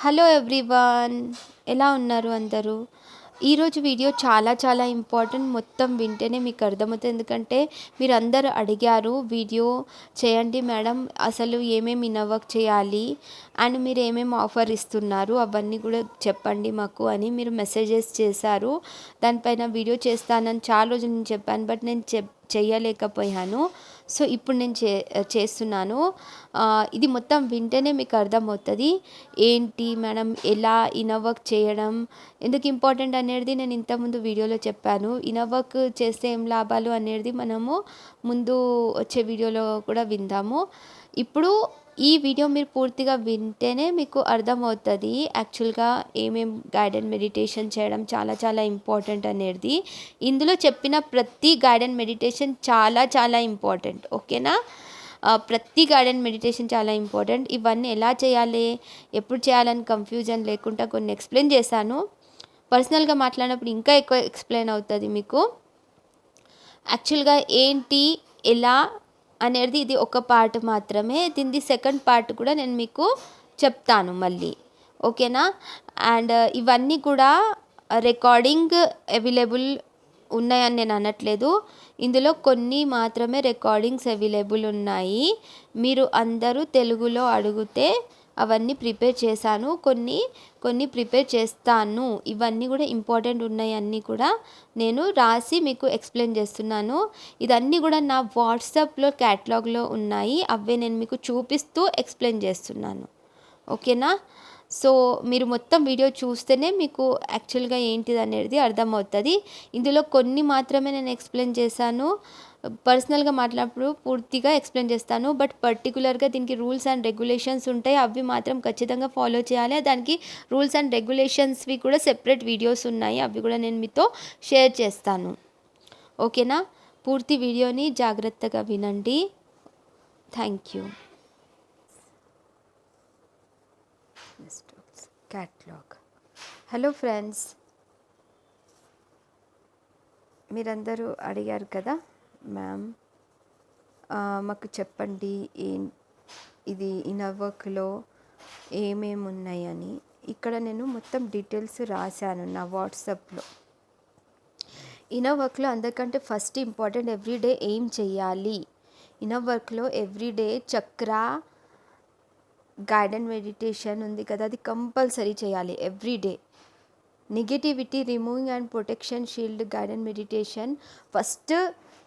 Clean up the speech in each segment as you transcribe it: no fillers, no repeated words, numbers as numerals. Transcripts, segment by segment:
Hello everyone, ఎలా ఉన్నారు అందరూ? ఈరోజు వీడియో చాలా ఇంపార్టెంట్. మొత్తం వింటేనే మీకు అర్థమవుతుంది. ఎందుకంటే మీరు అందరూ అడిగారు వీడియో చేయండి మేడం, అసలు ఏమేమి ఇన్నర్ వర్క్ చేయాలి అండ్ మీరు ఏమేమి ఆఫర్ ఇస్తున్నారు అవన్నీ కూడా చెప్పండి మాకు అని మీరు మెసేజెస్ చేశారు. దానిపైన వీడియో చేస్తానని చాలా రోజులు నేను చెప్పాను, బట్ నేను చెయ్యలేకపోయాను. సో ఇప్పుడు నేను చేస్తున్నాను. ఇది మొత్తం వింటేనే మీకు అర్థమవుతుంది ఏంటి మేడం, ఎలా ఇన్నర్ వర్క్ చేయడం ఎందుకు ఇంపార్టెంట్ అనేది నేను ఇంతకుముందు వీడియోలో చెప్పాను. ఇన్నర్ వర్క్ చేస్తే ఏం లాభాలు అనేది మనము ముందు వచ్చే వీడియోలో కూడా విందాము. ఇప్పుడు ఈ వీడియో మీరు పూర్తిగా వింటేనే మీకు అర్థమవుతుంది యాక్చువల్గా ఏమేం గైడెడ్ మెడిటేషన్ చేయడం చాలా ఇంపార్టెంట్ అనేది. ఇందులో చెప్పిన ప్రతి గైడెడ్ మెడిటేషన్ చాలా ఇంపార్టెంట్, ఓకేనా? ప్రతి గైడెడ్ మెడిటేషన్ చాలా ఇంపార్టెంట్. ఇవన్నీ ఎలా చేయాలి, ఎప్పుడు చేయాలని కన్ఫ్యూజన్ లేకుండా కొన్ని ఎక్స్ప్లెయిన్ చేశాను. పర్సనల్గా మాట్లాడినప్పుడు ఇంకా ఎక్కువ ఎక్స్ప్లెయిన్ అవుతుంది మీకు. యాక్చువల్గా ఏంటి ఎలా అనేది ఇది ఒక పార్ట్ మాత్రమే. దీనిది సెకండ్ పార్ట్ కూడా నేను మీకు చెప్తాను మళ్ళీ, ఓకేనా? అండ్ ఇవన్నీ కూడా రికార్డింగ్ అవైలబుల్ ఉన్నాయని నేను అనట్లేదు. ఇందులో కొన్ని మాత్రమే రికార్డింగ్స్ అవైలబుల్ ఉన్నాయి. మీరు అందరూ తెలుగులో అడిగితే అవన్నీ ప్రిపేర్ చేశాను, కొన్ని ప్రిపేర్ చేస్తాను. ఇవన్నీ కూడా ఇంపార్టెంట్ ఉన్నాయి, అన్నీ కూడా నేను రాసి మీకు ఎక్స్ప్లెయిన్ చేస్తున్నాను. ఇదన్నీ కూడా నా వాట్సాప్లో క్యాటలాగ్లో ఉన్నాయి, అవే నేను మీకు చూపిస్తూ ఎక్స్ప్లెయిన్ చేస్తున్నాను, ఓకేనా? సో మీరు మొత్తం వీడియో చూస్తేనే మీకు యాక్చువల్గా ఏంటిది అనేది అర్థమవుతుంది. ఇందులో కొన్ని మాత్రమే నేను ఎక్స్ప్లెయిన్ చేశాను. పర్సనల్గా మాట్లాడినప్పుడు పూర్తిగా ఎక్స్ప్లెయిన్ చేస్తాను, బట్ పర్టికులర్గా దీనికి రూల్స్ అండ్ రెగ్యులేషన్స్ ఉంటాయి, అవి మాత్రం ఖచ్చితంగా ఫాలో చేయాలి. దానికి రూల్స్ అండ్ రెగ్యులేషన్స్వి కూడా సెపరేట్ వీడియోస్ ఉన్నాయి, అవి కూడా నేను మీతో షేర్ చేస్తాను, ఓకేనా? పూర్తి వీడియోని జాగ్రత్తగా వినండి. Thank you. Catalogue. Hello friends, మీరందరూ అడిగారు కదా మ్యామ్, మాకు చెప్పండి ఇది ఇన్నర్ వర్క్లో ఏమేమి ఉన్నాయని. ఇక్కడ నేను మొత్తం డీటెయిల్స్ రాశాను నా వాట్సాప్లో. ఇన్నర్ వర్క్లో అందరికంటే ఫస్ట్ ఇంపార్టెంట్ ఎవ్రీడే ఏం చెయ్యాలి. ఇన్నర్ వర్క్లో ఎవ్రీడే చక్ర గైడెడ్ మెడిటేషన్ ఉంది కదా, అది కంపల్సరీ చేయాలి everyday. Negativity removing and protection shield guided meditation first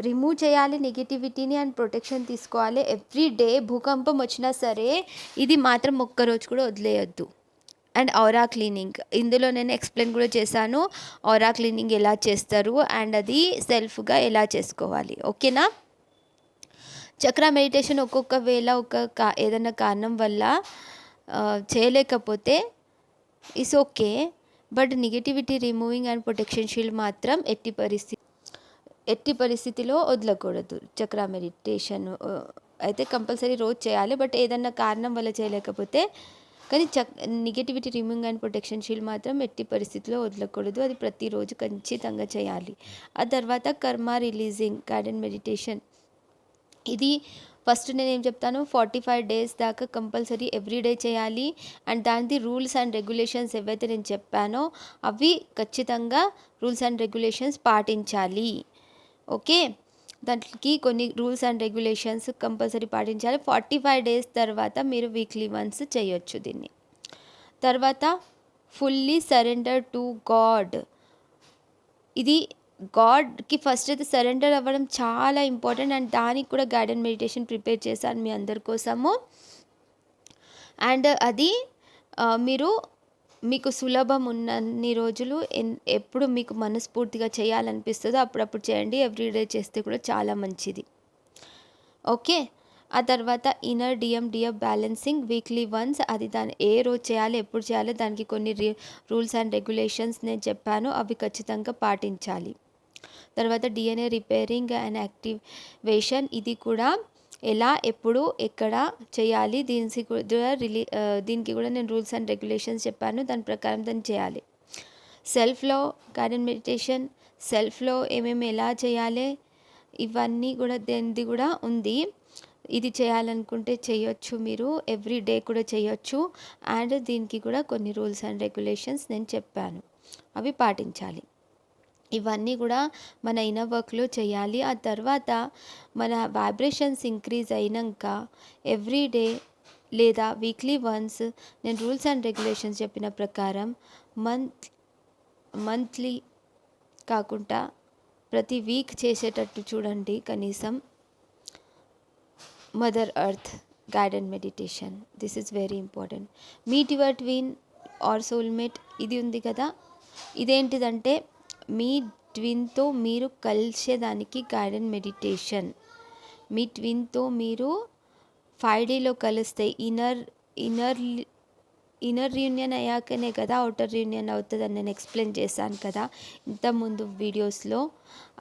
remove చేయాలి, నెగిటివిటీని అండ్ ప్రొటెక్షన్ తీసుకోవాలి ఎవ్రీడే. భూకంపం వచ్చినా సరే ఇది మాత్రం ఒక్కరోజు కూడా వదిలేయద్దు. అండ్ ఔరా క్లీనింగ్, ఇందులో నేను ఎక్స్ప్లెయిన్ కూడా చేశాను ఔరా క్లీనింగ్ ఎలా చేస్తారు అండ్ అది సెల్ఫ్గా ఎలా చేసుకోవాలి, ఓకేనా? చక్ర మెడిటేషన్ ఒక్కొక్క వేళ ఏదైనా కారణం వల్ల చేయలేకపోతే it's okay, but negativity removing and protection shield మాత్రం ఎట్టి పరిస్థితిలో వదలకూడదు. చక్ర మెడిటేషన్ అయితే కంపల్సరీ రోజు చేయాలి, బట్ ఏదన్నా కారణం వల్ల చేయలేకపోతే కానీ negativity removing and protection shield మాత్రం ఎట్టి పరిస్థితిలో వదలకూడదు, అది ప్రతిరోజు ఖచ్చితంగా చేయాలి. ఆ తర్వాత కర్మ రిలీజింగ్ గైడెడ్ మెడిటేషన్, ఇది ఫస్ట్ నేను ఏం చెప్తాను 45 days దాకా కంపల్సరీ ఎవ్రీడే చేయాలి. అండ్ దానిది రూల్స్ అండ్ రెగ్యులేషన్స్ ఏవైతే నేను చెప్పానో అవి ఖచ్చితంగా రూల్స్ అండ్ రెగ్యులేషన్స్ పాటించాలి, ఓకే? దానికి కొన్ని రూల్స్ అండ్ రెగ్యులేషన్స్ కంపల్సరీ పాటించాలి. 45 days తర్వాత మీరు వీక్లీ వన్స్ చేయొచ్చు దీన్ని. తర్వాత ఫుల్లీ సరెండర్ టు గాడ్, ఇది గాడ్కి ఫస్ట్ అయితే సరెండర్ అవ్వడం చాలా ఇంపార్టెంట్. అండ్ దానికి కూడా గైడెడ్ మెడిటేషన్ ప్రిపేర్ చేశాను మీ అందరి కోసము. అండ్ అది మీకు సులభం ఉన్నన్ని రోజులు ఎప్పుడు మీకు మనస్ఫూర్తిగా చేయాలనిపిస్తుందో అప్పుడప్పుడు చేయండి. ఎవ్రీడే చేస్తే కూడా చాలా మంచిది, ఓకే? ఆ తర్వాత inner DF balancing weekly once, అది దాన్ని ఏ రోజు చేయాలి ఎప్పుడు చేయాలి దానికి కొన్ని రూల్స్ అండ్ రెగ్యులేషన్స్ నేను చెప్పాను, అవి ఖచ్చితంగా పాటించాలి. తర్వాత డిఎన్ఏ రిపేరింగ్ అండ్ యాక్టివేషన్, ఇది కూడా ఎలా ఎప్పుడు ఎక్కడ చేయాలి దీనికి కూడా నేను రూల్స్ అండ్ రెగ్యులేషన్స్ చెప్పాను, దాని ప్రకారం దాన్ని చేయాలి. సెల్ఫ్లో గైడెడ్ మెడిటేషన్, సెల్ఫ్లో ఏమేమి ఎలా చేయాలి ఇవన్నీ కూడా దేనిది కూడా ఉంది. ఇది చేయాలనుకుంటే చేయొచ్చు, మీరు ఎవ్రీ డే కూడా చేయొచ్చు. అండ్ దీనికి కూడా కొన్ని రూల్స్ అండ్ రెగ్యులేషన్స్ నేను చెప్పాను, అవి పాటించాలి. ఇవన్నీ కూడా మన ఇన్నర్ వర్క్లో చేయాలి. ఆ తర్వాత మన వైబ్రేషన్స్ ఇంక్రీజ్ అయినాక ఎవ్రీ డే లేదా వీక్లీ వన్స్ నేను రూల్స్ అండ్ రెగ్యులేషన్స్ చెప్పిన ప్రకారం మంత్లీ కాకుండా ప్రతి వీక్ చేసేటట్టు చూడండి. కనీసం mother earth guided meditation, this is very important. Meet your twin or soulmate, ఇది ఉంది కదా, ఇదేంటిదంటే మీ ట్విన్తో మీరు కలిసేదానికి గైడెడ్ మెడిటేషన్. మీ ట్విన్తో మీరు 5Dలో కలిస్తే ఇన్నర్ రీయూనియన్ అయ్యాకనే కదా అవుటర్ రీయూనియన్ అవుతుందని నేను ఎక్స్ప్లెయిన్ చేశాను కదా ఇంతకుముందు వీడియోస్లో.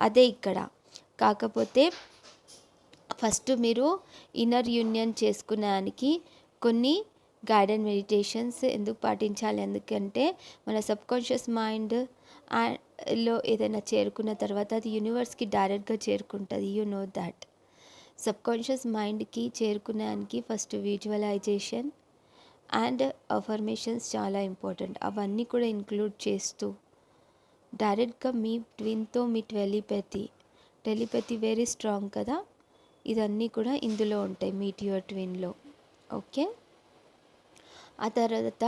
అదే ఇక్కడ. కాకపోతే ఫస్ట్ మీరు ఇన్నర్ యూనియన్ చేసుకునేదానికి కొన్ని గైడెడ్ మెడిటేషన్స్ ఎందుకు పాటించాలి, ఎందుకంటే మన సబ్కాన్షియస్ మైండ్ లో ఏదైనా చేరుకున్న తర్వాత అది యూనివర్స్కి డైరెక్ట్గా చేరుకుంటుంది. You know that. సబ్కాన్షియస్ మైండ్కి చేరుకునేదానికి ఫస్ట్ విజువలైజేషన్ అండ్ అఫర్మేషన్స్ చాలా ఇంపార్టెంట్. అవన్నీ కూడా ఇంక్లూడ్ చేస్తూ డైరెక్ట్గా మీ ట్విన్తో మీ టెలిపతి వెరీ స్ట్రాంగ్ కదా, ఇదన్నీ కూడా ఇందులో ఉంటాయి మీట్ యువర్ ట్విన్లో. ఓకే. ఆ తర్వాత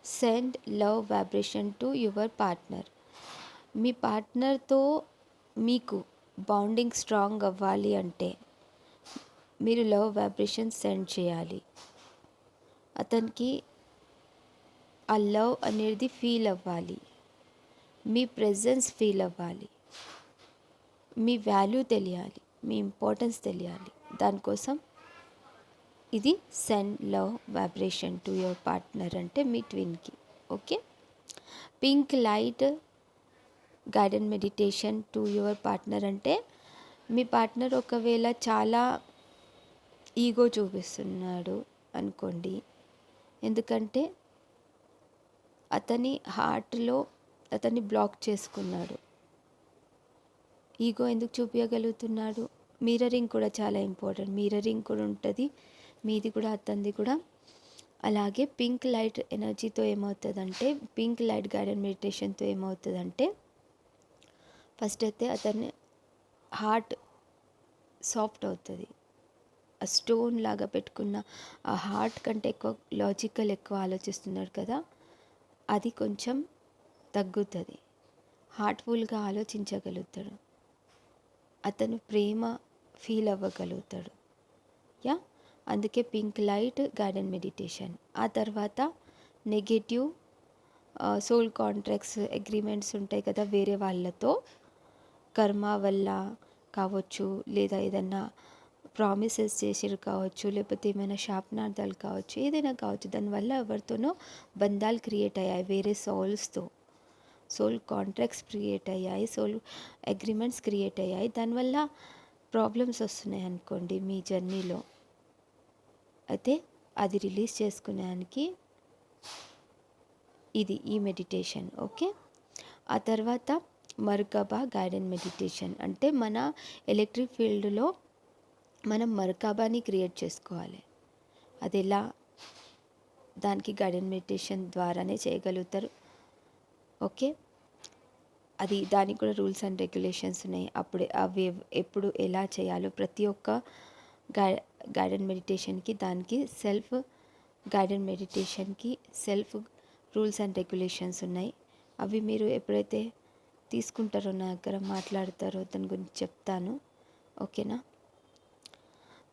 send love vibration to your partner. మీ పార్ట్నర్తో మీకు బాండింగ్ స్ట్రాంగ్ అవ్వాలి అంటే మీరు లవ్ వైబ్రేషన్ సెండ్ చేయాలి. అతనికి ఆ లవ్ అనేది ఫీల్ అవ్వాలి, మీ ప్రెజెన్స్ ఫీల్ అవ్వాలి, మీ వాల్యూ తెలియాలి, మీ ఇంపార్టెన్స్ తెలియాలి. దానికోసం ఇది send love vibration to your partner అంటే మీ ట్విన్కి. Okay. Pink light guided meditation to your partner అంటే మీ పార్ట్నర్ ఒకవేళ చాలా ఈగో చూపిస్తున్నాడు అనుకోండి, ఎందుకంటే అతని హార్ట్లో అతన్ని బ్లాక్ చేసుకున్నాడు. ఈగో ఎందుకు చూపించగలుగుతున్నాడు? మిర్రరింగ్ కూడా చాలా ఇంపార్టెంట్. మిర్రరింగ్ కూడా ఉంటుంది, మీది కూడా అతనిది కూడా. అలాగే పింక్ లైట్ ఎనర్జీతో ఏమవుతుందంటే, పింక్ లైట్ గైడెడ్ మెడిటేషన్తో ఏమవుతుందంటే, ఫస్ట్ అయితే అతని హార్ట్ సాఫ్ట్ అవుతుంది. ఆ స్టోన్ లాగా పెట్టుకున్న ఆ హార్ట్ కంటే ఎక్కువ ఆలోచిస్తున్నాడు కదా, అది కొంచెం తగ్గుతుంది. హార్ట్ఫుల్గా ఆలోచించగలుగుతాడు, అతను ప్రేమ ఫీల్ అవ్వగలుగుతాడు. యా, అందుకే పింక్ లైట్ గైడెడ్ మెడిటేషన్. ఆ తర్వాత నెగటివ్ సోల్ కాంట్రాక్ట్స్ అగ్రిమెంట్స్ ఉంటాయి కదా వేరే వాళ్ళతో, కర్మ వల్ల కావచ్చు, లేదా ఏదన్నా ప్రామిసెస్ చేసిరు కావచ్చు, లేకపోతే ఏమైనా శాపనార్థాలు కావచ్చు, ఏదైనా కావచ్చు, దానివల్ల ఎవరితోనో బంధాలు క్రియేట్ అయ్యాయి, వేరే సోల్స్తో సోల్ కాంట్రాక్ట్స్ క్రియేట్ అయ్యాయి, సోల్ అగ్రిమెంట్స్ క్రియేట్ అయ్యాయి. దానివల్ల ప్రాబ్లమ్స్ వస్తున్నాయి అనుకోండి మీ జర్నీలో, అయితే అది రిలీజ్ చేసుకునేదానికి ఈ మెడిటేషన్. ఓకే. ఆ తర్వాత మర్కబా గైడెడ్ మెడిటేషన్ అంటే మన ఎలక్ట్రిక్ ఫీల్డ్లో మనం మర్కబాని క్రియేట్ చేసుకోవాలి. అది ఎలా, దానికి గైడెడ్ మెడిటేషన్ ద్వారానే చేయగలుగుతారు. ఓకే. దానికి కూడా రూల్స్ అండ్ రెగ్యులేషన్స్ ఉన్నాయి. అవి ఎప్పుడు ఎలా చేయాలో ప్రతి ఒక్క గైడెడ్ మెడిటేషన్కి, దానికి సెల్ఫ్ గైడెడ్ మెడిటేషన్కి సెల్ఫ్ రూల్స్ అండ్ రెగ్యులేషన్స్ ఉన్నాయి. అవి మీరు ఎప్పుడైతే తీసుకుంటారో, నా దగ్గర మాట్లాడతారో, దాని గురించి చెప్తాను. ఓకేనా.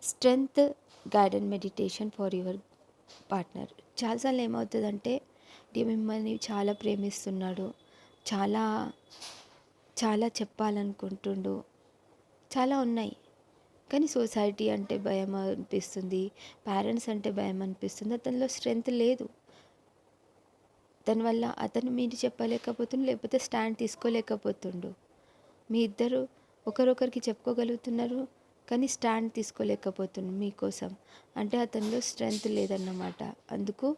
Strength guided meditation for your partner. చాలాసార్లు ఏమవుతుందంటే, మిమ్మల్ని చాలా ప్రేమిస్తున్నాడు, చాలా చాలా చెప్పాలనుకుంటుండు, చాలా ఉన్నాయి, కానీ సొసైటీ అంటే భయం అనిపిస్తుంది, పేరెంట్స్ అంటే భయం అనిపిస్తుంది, అతనిలో స్ట్రెంగ్త్ లేదు. దానివల్ల అతను మీరు చెప్పలేకపోతుండు, లేకపోతే స్టాండ్ తీసుకోలేకపోతుండు. మీ ఇద్దరు ఒకరొకరికి చెప్పుకోగలుగుతున్నారు, కానీ స్టాండ్ తీసుకోలేకపోతుండు మీకోసం, అంటే అతనిలో స్ట్రెంగ్త్ లేదన్నమాట. అందుకు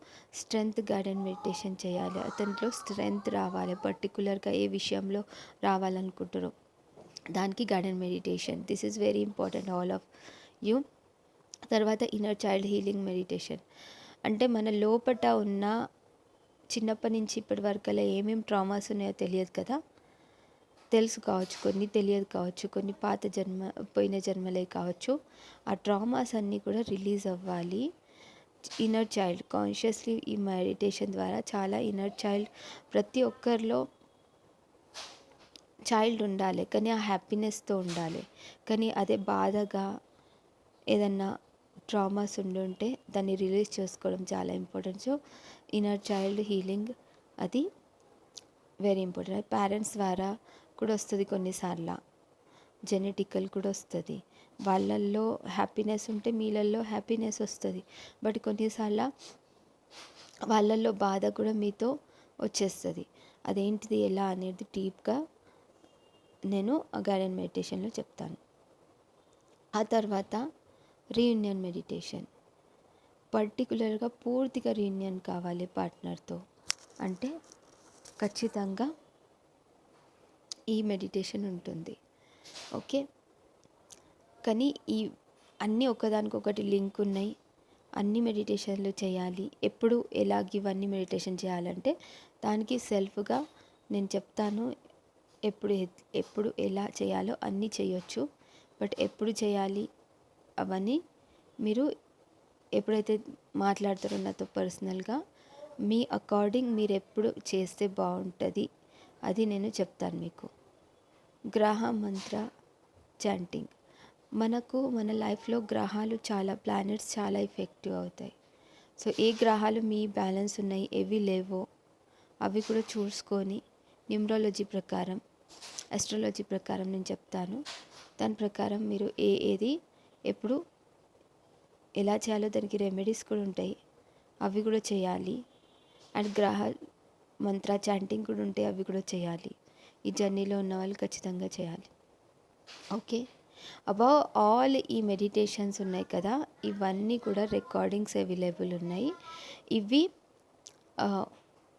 స్ట్రెంగ్త్ గైడెడ్ మెడిటేషన్ చేయాలి. అతనిలో స్ట్రెంగ్త్ రావాలి, పర్టికులర్గా ఏ విషయంలో రావాలనుకుంటారో దానికి guided meditation. This is very important all of you. తర్వాత ఇన్నర్ చైల్డ్ హీలింగ్ మెడిటేషన్. అంటే మన లోపట ఉన్న చిన్నప్పటి నుంచి ఇప్పటి వరకల్లా ఏమేమి ట్రామాస్ ఉన్నాయో తెలియదు కదా, తెలుసు కావచ్చు, కొన్ని తెలియదు కావచ్చు, కొన్ని పాత పోయిన జన్మలే కావచ్చు. ఆ ట్రామాస్ అన్నీ కూడా రిలీజ్ అవ్వాలి. ఇన్నర్ చైల్డ్ కాన్షియస్లీ ఈ మెడిటేషన్ ద్వారా చాలా ఇన్నర్ చైల్డ్ ప్రతి ఒక్కరిలో చైల్డ్ ఉండాలి, కానీ ఆ హ్యాపీనెస్తో ఉండాలి. కానీ అదే బాధగా ఏదన్నా ట్రామాస్ ఉండుంటే దాన్ని రిలీజ్ చేసుకోవడం చాలా important. So inner child healing అది వెరీ ఇంపార్టెంట్. పేరెంట్స్ ద్వారా కూడా వస్తుంది, కొన్నిసార్లు జెనెటికల్ కూడా వస్తుంది. వాళ్ళల్లో హ్యాపీనెస్ ఉంటే మీలల్లో హ్యాపీనెస్ వస్తుంది, బట్ కొన్నిసార్లు వాళ్ళల్లో బాధ కూడా మీతో వచ్చేస్తుంది. అదేంటిది ఎలా అనేది డీప్గా నేను గైడెడ్ మెడిటేషన్లో చెప్తాను. ఆ తర్వాత రీయూనియన్ మెడిటేషన్. పర్టికులర్గా పూర్తిగా రీయూనియన్ కావాలి పార్ట్నర్తో అంటే ఖచ్చితంగా ఈ మెడిటేషన్ ఉంటుంది. ఓకే, కానీ ఈ అన్నీ ఒకదానికొకటి లింక్ ఉన్నాయి. అన్ని మెడిటేషన్లు చేయాలి. ఎప్పుడు ఎలాగ ఇవన్నీ మెడిటేషన్ చేయాలంటే దానికి సెల్ఫ్గా నేను చెప్తాను. ఎప్పుడు ఎలా చేయాలో అన్నీ చేయొచ్చు, బట్ ఎప్పుడు చేయాలి అవన్నీ మీరు ఎప్పుడైతే మాట్లాడతారో నాతో పర్సనల్గా మీ అకార్డింగ్ మీరు ఎప్పుడు చేస్తే బాగుంటుంది అది నేను చెప్తాను మీకు. గ్రహ మంత్ర చాంటింగ్. మన లైఫ్లో గ్రహాలు చాలా, ప్లానెట్స్ చాలా ఎఫెక్టివ్ అవుతాయి. సో ఏ గ్రహాలు మీ బ్యాలెన్స్ ఉన్నాయి, ఏవి లేవో అవి కూడా చూసుకొని న్యూమరాలజీ ప్రకారం, ఆస్ట్రాలజీ ప్రకారం నేను చెప్తాను. దాని ప్రకారం మీరు ఏది ఎప్పుడు ఎలా చేయాలో దానికి రెమెడీస్ కూడా ఉంటాయి, అవి కూడా చేయాలి. అండ్ గ్రహ మంత్ర చాంటింగ్ కూడా ఉంటాయి, అవి కూడా చేయాలి. ఈ జర్నీలో ఉన్న వాళ్ళు ఖచ్చితంగా చేయాలి. ఓకే, అబౌవ్ ఆల్ ఈ మెడిటేషన్స్ ఉన్నాయి కదా, ఇవన్నీ కూడా రికార్డింగ్స్ అవైలబుల్ ఉన్నాయి.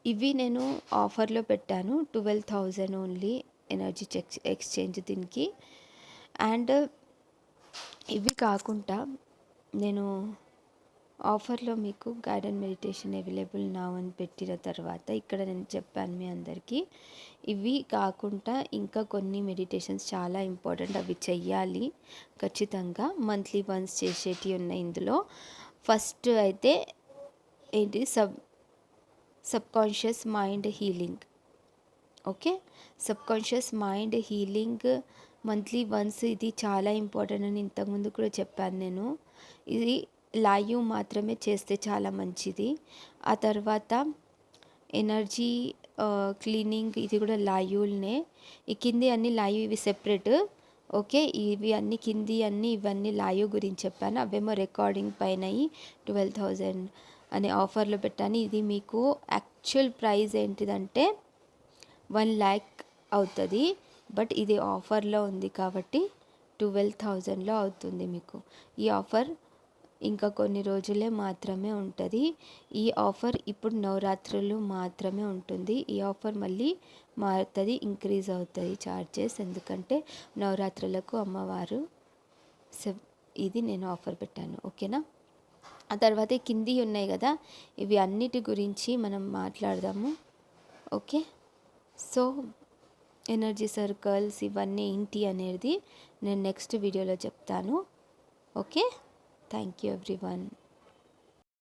ఇవి నేను ఆఫర్లో పెట్టాను, 12,000 ఓన్లీ ఎనర్జీ ఎక్స్చేంజ్ దీనికి. అండ్ ఇవి కాకుండా నేను ఆఫర్లో మీకు గైడెడ్ మెడిటేషన్ అవైలబుల్ నా అని పెట్టిన తర్వాత ఇక్కడ నేను చెప్పాను మీ అందరికీ. ఇవి కాకుండా ఇంకా కొన్ని మెడిటేషన్స్ చాలా ఇంపార్టెంట్, అవి చెయ్యాలి ఖచ్చితంగా. మంత్లీ వన్స్ చేసేటివి ఉన్నాయి ఇందులో. ఫస్ట్ అయితే ఏంటి, subconscious mind healing. Okay, subconscious mind healing monthly once, ఇది చాలా ఇంపార్టెంట్ అని ఇంతకుముందు కూడా చెప్పాను నేను. ఇది లైవ్ మాత్రమే చేస్తే చాలా మంచిది. ఆ తర్వాత ఎనర్జీ క్లీనింగ్, ఇది కూడా లైవ్నే. ఈ కింది అన్ని లైవ్, ఇవి సెపరేట్. ఓకే, ఇవి అన్ని కింది అన్ని ఇవన్నీ లైవ్ గురించి చెప్పాను, అవేమో రికార్డింగ్ పైన 12,000 అనే ఆఫర్లో పెట్టాను. ఇది మీకు యాక్చువల్ ప్రైస్ ఏంటిదంటే 1 lakh అవుతుంది, బట్ ఇది ఆఫర్లో ఉంది కాబట్టి 12,000లో అవుతుంది మీకు. ఈ ఆఫర్ ఇంకా కొన్ని రోజులే మాత్రమే ఉంటుంది. ఈ ఆఫర్ ఇప్పుడు నవరాత్రులు మాత్రమే ఉంటుంది. ఈ ఆఫర్ మళ్ళీ మారుతుంది, ఇంక్రీజ్ అవుతుంది ఛార్జెస్, ఎందుకంటే నవరాత్రులకు అమ్మవారు ఇది నేను ఆఫర్ పెట్టాను. ఓకేనా, ఆ తర్వాత కింది ఉన్నాయి కదా, ఇవి అన్నిటి గురించి మనం మాట్లాడదాము. ఓకే, సో ఎనర్జీ సర్కిల్స్ ఇవన్నీ ఏంటి అనేది నేను నెక్స్ట్ వీడియోలో చెప్తాను. Okay, thank you everyone.